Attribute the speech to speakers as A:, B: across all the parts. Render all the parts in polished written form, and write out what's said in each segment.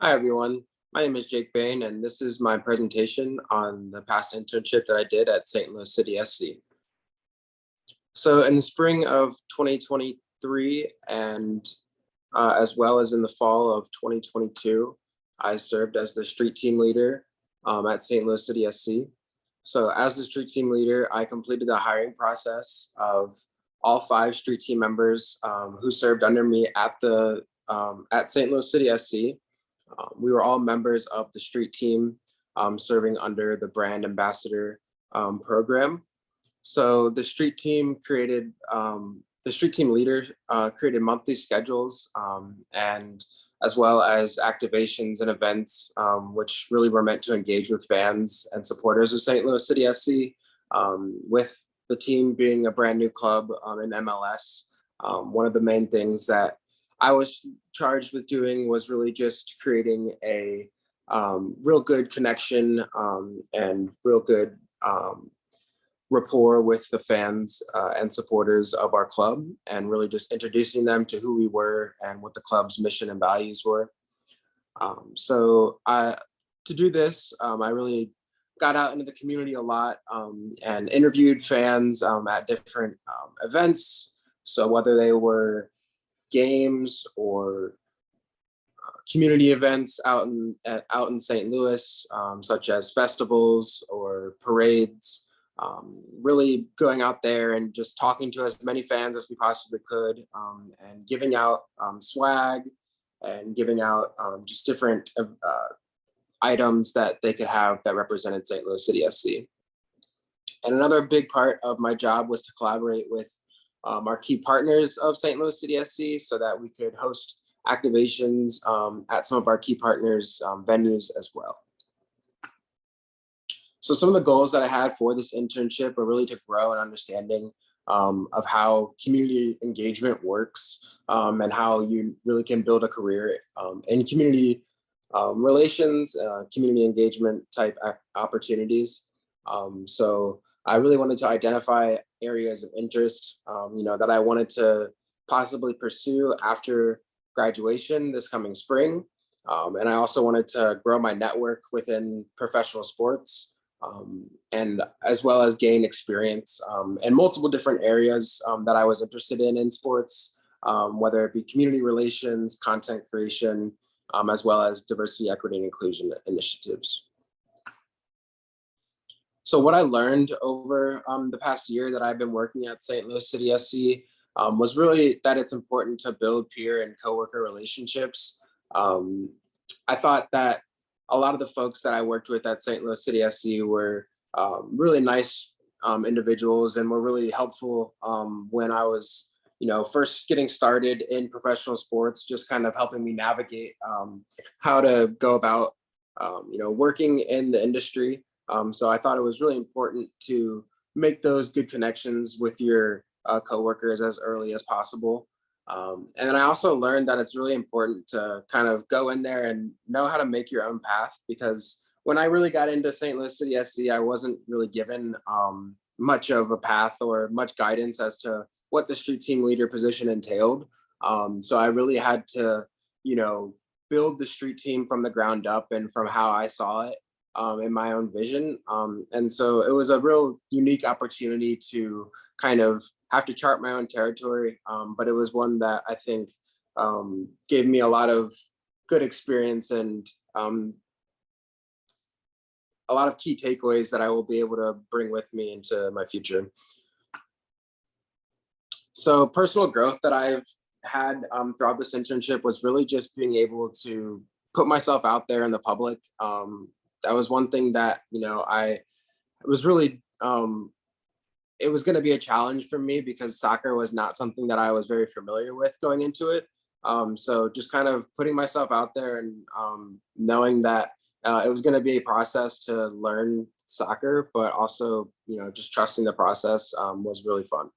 A: Hi, everyone. My name is Jake Bain, and this is my presentation on the past internship that I did at St. Louis City SC. So in the spring of 2023 and as well as in the fall of 2022, I served as the street team leader at St. Louis City SC. So as the street team leader, I completed the hiring process of all 5 street team members who served under me at St. Louis City SC. We were all members of the street team serving under the brand ambassador program. So the street team the street team leader created monthly schedules and as well as activations and events, which really were meant to engage with fans and supporters of St. Louis City SC, with the team being a brand new club in MLS. One of the main things that I was charged with doing was really just creating a real good connection and real good rapport with the fans and supporters of our club, and really just introducing them to who we were and what the club's mission and values were. To do this, I really got out into the community a lot and interviewed fans at different events. So whether they were games or community events out in St. Louis, such as festivals or parades, really going out there and just talking to as many fans as we possibly could, and giving out swag and giving out just different items that they could have that represented St. Louis City SC. And another big part of my job was to collaborate with our key partners of St. Louis City SC so that we could host activations at some of our key partners' venues as well. So some of the goals that I had for this internship are really to grow an understanding of how community engagement works and how you really can build a career in community relations, community engagement type opportunities. So I really wanted to identify areas of interest, that I wanted to possibly pursue after graduation this coming spring. And I also wanted to grow my network within professional sports, and as well as gain experience in multiple different areas that I was interested in sports, whether it be community relations, content creation, as well as diversity, equity, and inclusion initiatives. So what I learned over the past year that I've been working at St. Louis City SC was really that it's important to build peer and coworker relationships. I thought that a lot of the folks that I worked with at St. Louis City SC were really nice individuals and were really helpful when I was, first getting started in professional sports, just kind of helping me navigate how to go about, working in the industry. So I thought it was really important to make those good connections with your coworkers as early as possible. And then I also learned that it's really important to kind of go in there and know how to make your own path, because when I really got into St. Louis City SC, I wasn't really given much of a path or much guidance as to what the street team leader position entailed. So I really had to, build the street team from the ground up and from how I saw it in my own vision. And so it was a real unique opportunity to kind of have to chart my own territory, but it was one that I think gave me a lot of good experience and a lot of key takeaways that I will be able to bring with me into my future. So personal growth that I've had throughout this internship was really just being able to put myself out there in the public. That was one thing that, I was really, it was going to be a challenge for me because soccer was not something that I was very familiar with going into it. So just kind of putting myself out there and knowing that it was going to be a process to learn soccer, but also, just trusting the process was really fun.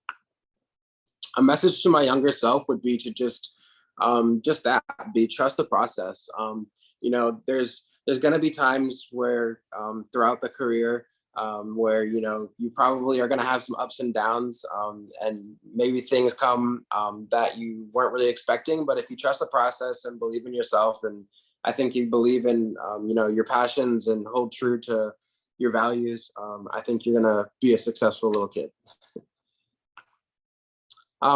A: A message to my younger self would be to just trust the process. There's going to be times where throughout the career where you probably are going to have some ups and downs, and maybe things come that you weren't really expecting. But if you trust the process and believe in yourself and I think you believe in, your passions and hold true to your values, I think you're gonna be a successful little kid.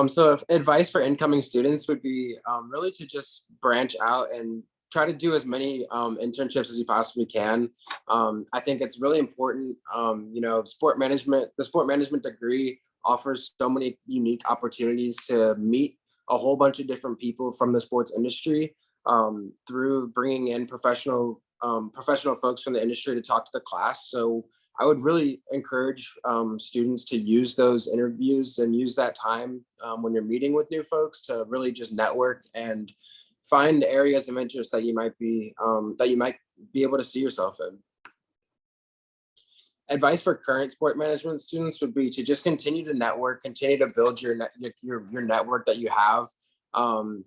A: So advice for incoming students would be really to just branch out and try to do as many internships as you possibly can. I think it's really important. The sport management degree offers so many unique opportunities to meet a whole bunch of different people from the sports industry through bringing in professional folks from the industry to talk to the class. So I would really encourage students to use those interviews and use that time when you're meeting with new folks to really just network and find areas of interest that you might be able to see yourself in. Advice for current sport management students would be to just continue to network, continue to build your network that you have.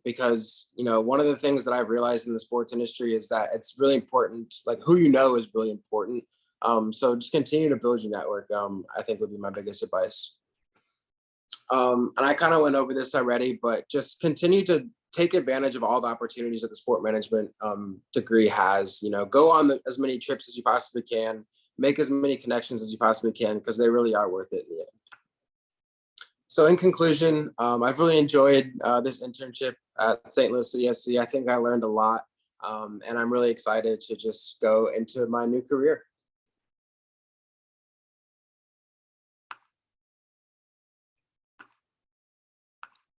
A: Because one of the things that I've realized in the sports industry is that it's really important. Like who you know is really important. So just continue to build your network. I think would be my biggest advice. And I kind of went over this already, but just continue to take advantage of all the opportunities that the sport management degree has. Go on as many trips as you possibly can, make as many connections as you possibly can, because they really are worth it in the end. So in conclusion, I've really enjoyed this internship at St. Louis City SC. I think I learned a lot, and I'm really excited to just go into my new career.